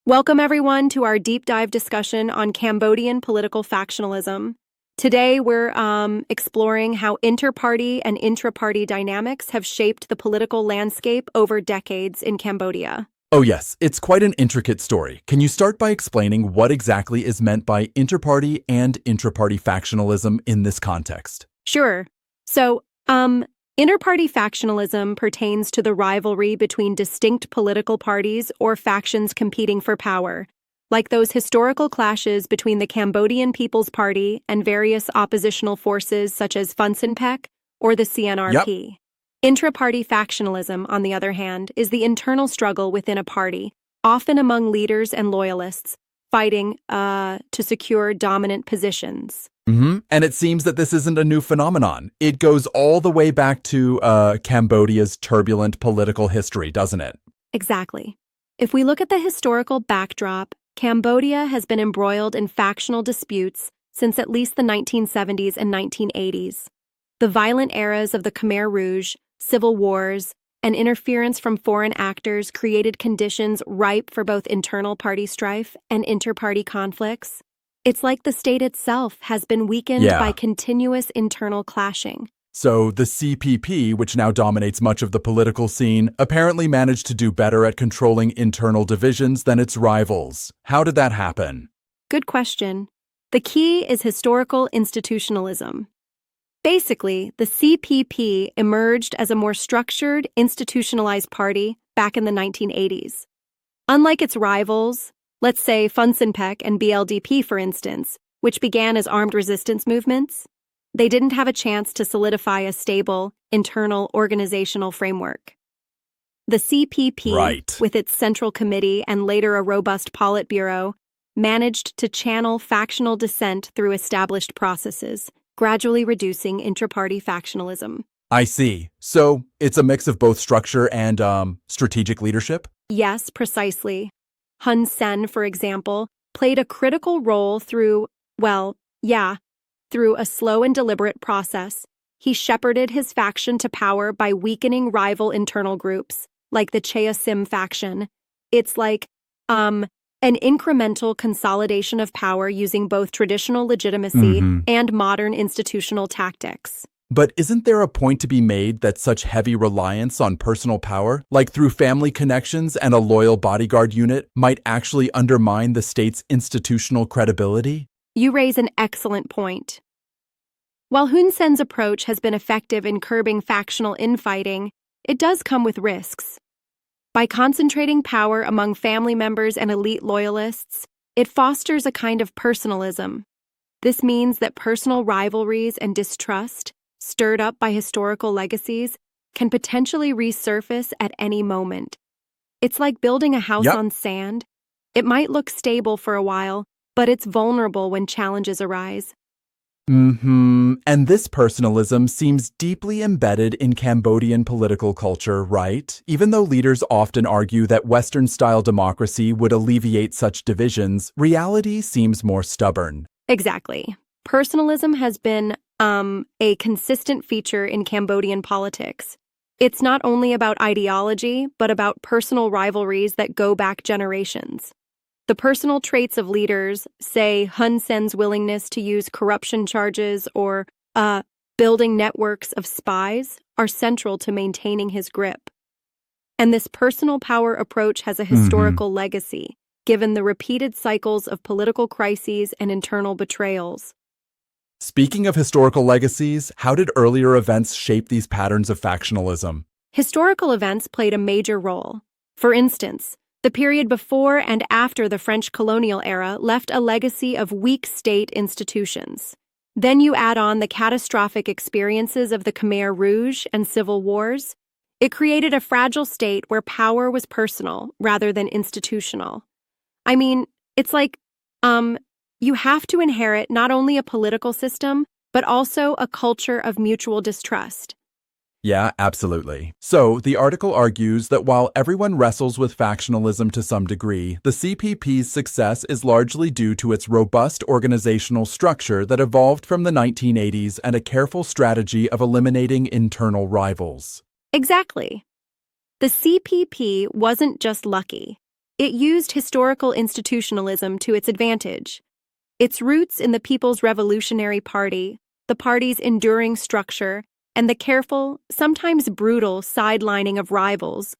Welcome, everyone, to our deep dive discussion on Cambodian political factionalism. Today, we're exploring how interparty and intraparty dynamics have shaped the political landscape over decades in Cambodia. Oh yes, it's quite an intricate story. Can you start by explaining what exactly is meant by interparty and intraparty factionalism in this context? Sure. So, interparty factionalism pertains to the rivalry between distinct political parties or factions competing for power, like those historical clashes between the Cambodian People's Party and various oppositional forces such as Funcinpec or the CNRP. Yep. Intraparty factionalism, on the other hand, is the internal struggle within a party, often among leaders and loyalists, fighting to secure dominant positions. And it seems that this isn't a new phenomenon. It goes all the way back to Cambodia's turbulent political history, doesn't it? Exactly. If we look at the historical backdrop, Cambodia has been embroiled in factional disputes since at least the 1970s and 1980s. The violent eras of the Khmer Rouge, civil wars, and interference from foreign actors created conditions ripe for both internal party strife and interparty conflicts. It's like the state itself has been weakened by continuous internal clashing. So the CPP, which now dominates much of the political scene, apparently managed to do better at controlling internal divisions than its rivals. How did that happen? Good question. The key is historical institutionalism. Basically, the CPP emerged as a more structured, institutionalized party back in the 1980s. Unlike its rivals, let's say Funcinpec and BLDP, for instance, which began as armed resistance movements, they didn't have a chance to solidify a stable, internal organizational framework. The CPP, with its central committee and later a robust Politburo, managed to channel factional dissent through established processes, gradually reducing intraparty factionalism. I see. So it's a mix of both structure and strategic leadership? Yes, precisely. Hun Sen, for example, played a critical role through a slow and deliberate process. He shepherded his faction to power by weakening rival internal groups, like the Chea Sim faction. It's like, an incremental consolidation of power using both traditional legitimacy and modern institutional tactics. But isn't there a point to be made that such heavy reliance on personal power, like through family connections and a loyal bodyguard unit, might actually undermine the state's institutional credibility? You raise an excellent point. While Hun Sen's approach has been effective in curbing factional infighting, it does come with risks. By concentrating power among family members and elite loyalists, it fosters a kind of personalism. This means that personal rivalries and distrust, stirred up by historical legacies, can potentially resurface at any moment. It's like building a house on sand. It might look stable for a while, but it's vulnerable when challenges arise. And this personalism seems deeply embedded in Cambodian political culture, right? Even though leaders often argue that Western-style democracy would alleviate such divisions, reality seems more stubborn. Exactly. Personalism has been a consistent feature in Cambodian politics. It's not only about ideology, but about personal rivalries that go back generations. The personal traits of leaders, say Hun Sen's willingness to use corruption charges or building networks of spies, are central to maintaining his grip. And this personal power approach has a historical legacy, given the repeated cycles of political crises and internal betrayals. Speaking of historical legacies, how did earlier events shape these patterns of factionalism? Historical events played a major role. For instance, the period before and after the French colonial era left a legacy of weak state institutions. Then you add on the catastrophic experiences of the Khmer Rouge and civil wars. It created a fragile state where power was personal rather than institutional. I mean, it's like, you have to inherit not only a political system, but also a culture of mutual distrust. Yeah, absolutely. So, the article argues that while everyone wrestles with factionalism to some degree, the CPP's success is largely due to its robust organizational structure that evolved from the 1980s and a careful strategy of eliminating internal rivals. Exactly. The CPP wasn't just lucky. It used historical institutionalism to its advantage. Its roots in the People's Revolutionary Party, the party's enduring structure, and the careful, sometimes brutal sidelining of rivals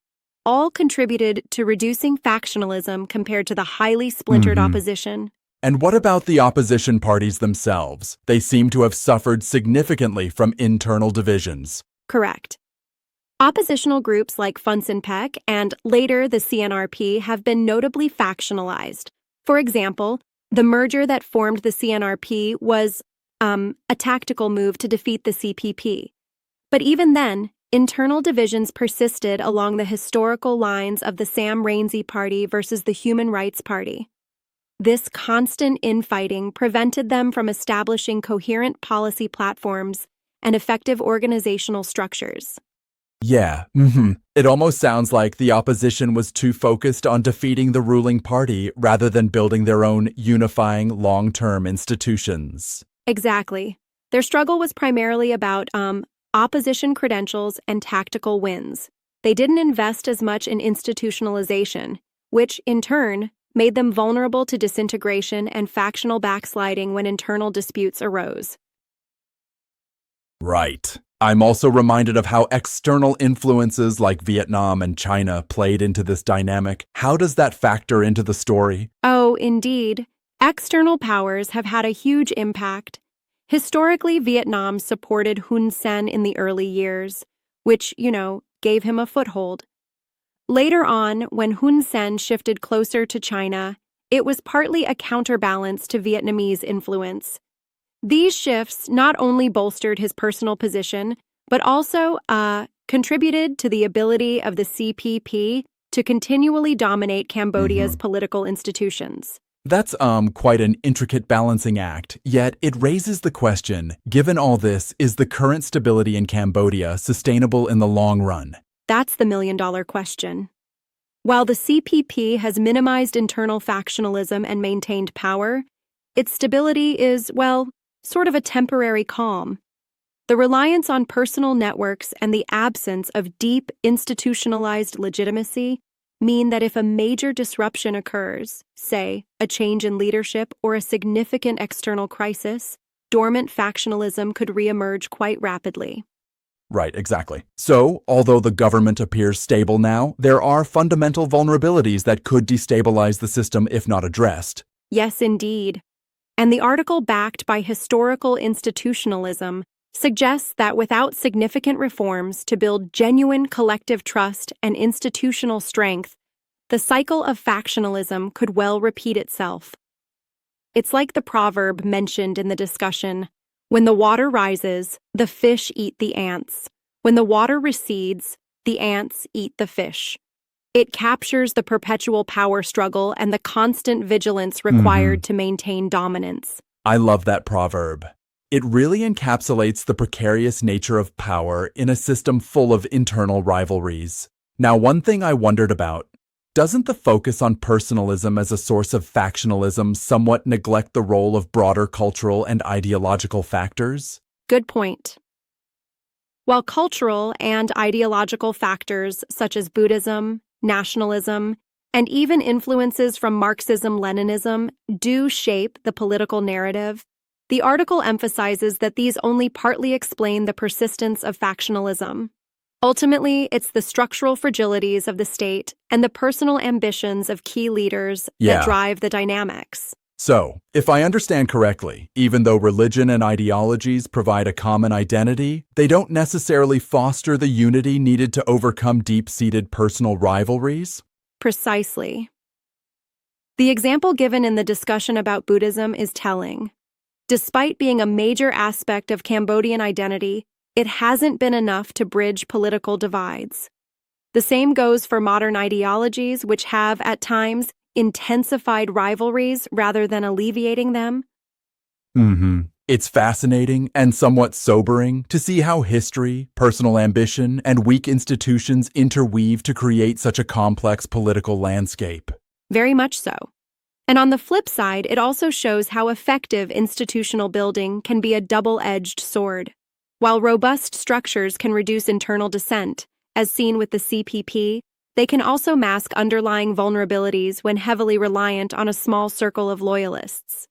all contributed to reducing factionalism compared to the highly splintered opposition. And what about the opposition parties themselves? They seem to have suffered significantly from internal divisions. Correct. Oppositional groups like Funcinpec and later the CNRP have been notably factionalized. For example, the merger that formed the CNRP was a tactical move to defeat the CPP. But even then, internal divisions persisted along the historical lines of the Sam Rainsy Party versus the Human Rights Party. This constant infighting prevented them from establishing coherent policy platforms and effective organizational structures. Yeah, It almost sounds like the opposition was too focused on defeating the ruling party rather than building their own unifying long-term institutions. Exactly. Their struggle was primarily about opposition credentials and tactical wins. They didn't invest as much in institutionalization, which, in turn, made them vulnerable to disintegration and factional backsliding when internal disputes arose. Right. I'm also reminded of how external influences like Vietnam and China played into this dynamic. How does that factor into the story? Oh, indeed. External powers have had a huge impact. Historically, Vietnam supported Hun Sen in the early years, which, gave him a foothold. Later on, when Hun Sen shifted closer to China, it was partly a counterbalance to Vietnamese influence. These shifts not only bolstered his personal position, but also contributed to the ability of the CPP to continually dominate Cambodia's political institutions. That's quite an intricate balancing act, yet it raises the question, given all this, is the current stability in Cambodia sustainable in the long run? That's the million-dollar question. While the CPP has minimized internal factionalism and maintained power, its stability is, sort of a temporary calm. The reliance on personal networks and the absence of deep institutionalized legitimacy mean that if a major disruption occurs, say, a change in leadership or a significant external crisis, dormant factionalism could reemerge quite rapidly. Right, exactly. So, although the government appears stable now, there are fundamental vulnerabilities that could destabilize the system if not addressed. Yes, indeed. And the article backed by historical institutionalism suggests that without significant reforms to build genuine collective trust and institutional strength, the cycle of factionalism could well repeat itself. It's like the proverb mentioned in the discussion, when the water rises, the fish eat the ants. When the water recedes, the ants eat the fish. It captures the perpetual power struggle and the constant vigilance required to maintain dominance. I love that proverb. It really encapsulates the precarious nature of power in a system full of internal rivalries. Now, one thing I wondered about, doesn't the focus on personalism as a source of factionalism somewhat neglect the role of broader cultural and ideological factors? Good point. While cultural and ideological factors such as Buddhism, nationalism, and even influences from Marxism-Leninism do shape the political narrative, the article emphasizes that these only partly explain the persistence of factionalism. Ultimately, it's the structural fragilities of the state and the personal ambitions of key leaders that drive the dynamics. So, if I understand correctly, even though religion and ideologies provide a common identity, they don't necessarily foster the unity needed to overcome deep-seated personal rivalries? Precisely. The example given in the discussion about Buddhism is telling. Despite being a major aspect of Cambodian identity, it hasn't been enough to bridge political divides. The same goes for modern ideologies, which have, at times, intensified rivalries rather than alleviating them. It's fascinating and somewhat sobering to see how history, personal ambition, and weak institutions interweave to create such a complex political landscape. Very much so. And on the flip side, it also shows how effective institutional building can be a double-edged sword. While robust structures can reduce internal dissent, as seen with the CPP, they can also mask underlying vulnerabilities when heavily reliant on a small circle of loyalists.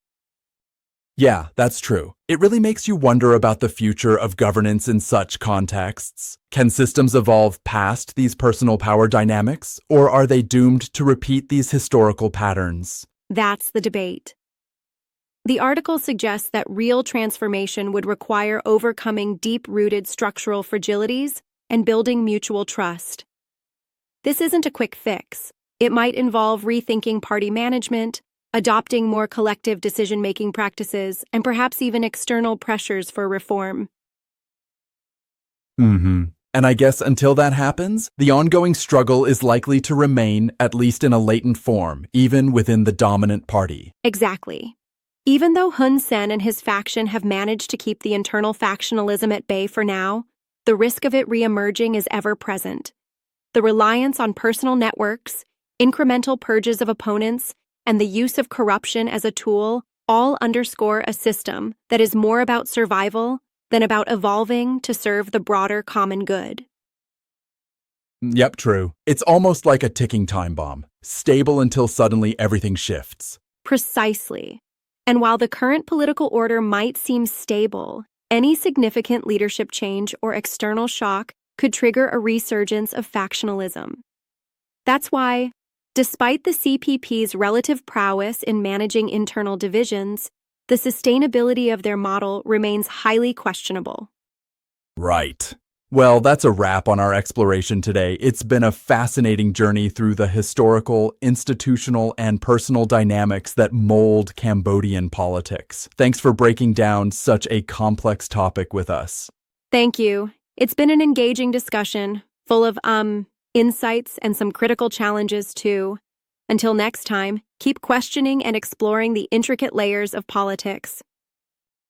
Yeah, that's true. It really makes you wonder about the future of governance in such contexts. Can systems evolve past these personal power dynamics, or are they doomed to repeat these historical patterns? That's the debate. The article suggests that real transformation would require overcoming deep-rooted structural fragilities and building mutual trust. This isn't a quick fix. It might involve rethinking party management, adopting more collective decision-making practices, and perhaps even external pressures for reform. And I guess until that happens, the ongoing struggle is likely to remain, at least in a latent form, even within the dominant party. Exactly. Even though Hun Sen and his faction have managed to keep the internal factionalism at bay for now, the risk of it re-emerging is ever present. The reliance on personal networks, incremental purges of opponents, and the use of corruption as a tool all underscore a system that is more about survival than about evolving to serve the broader common good. Yep, true. It's almost like a ticking time bomb, stable until suddenly everything shifts. Precisely. And while the current political order might seem stable, any significant leadership change or external shock could trigger a resurgence of factionalism. That's why, despite the CPP's relative prowess in managing internal divisions, the sustainability of their model remains highly questionable. Right. Well, that's a wrap on our exploration today. It's been a fascinating journey through the historical, institutional, and personal dynamics that mold Cambodian politics. Thanks for breaking down such a complex topic with us. Thank you. It's been an engaging discussion, full of, insights and some critical challenges too. Until next time, keep questioning and exploring the intricate layers of politics.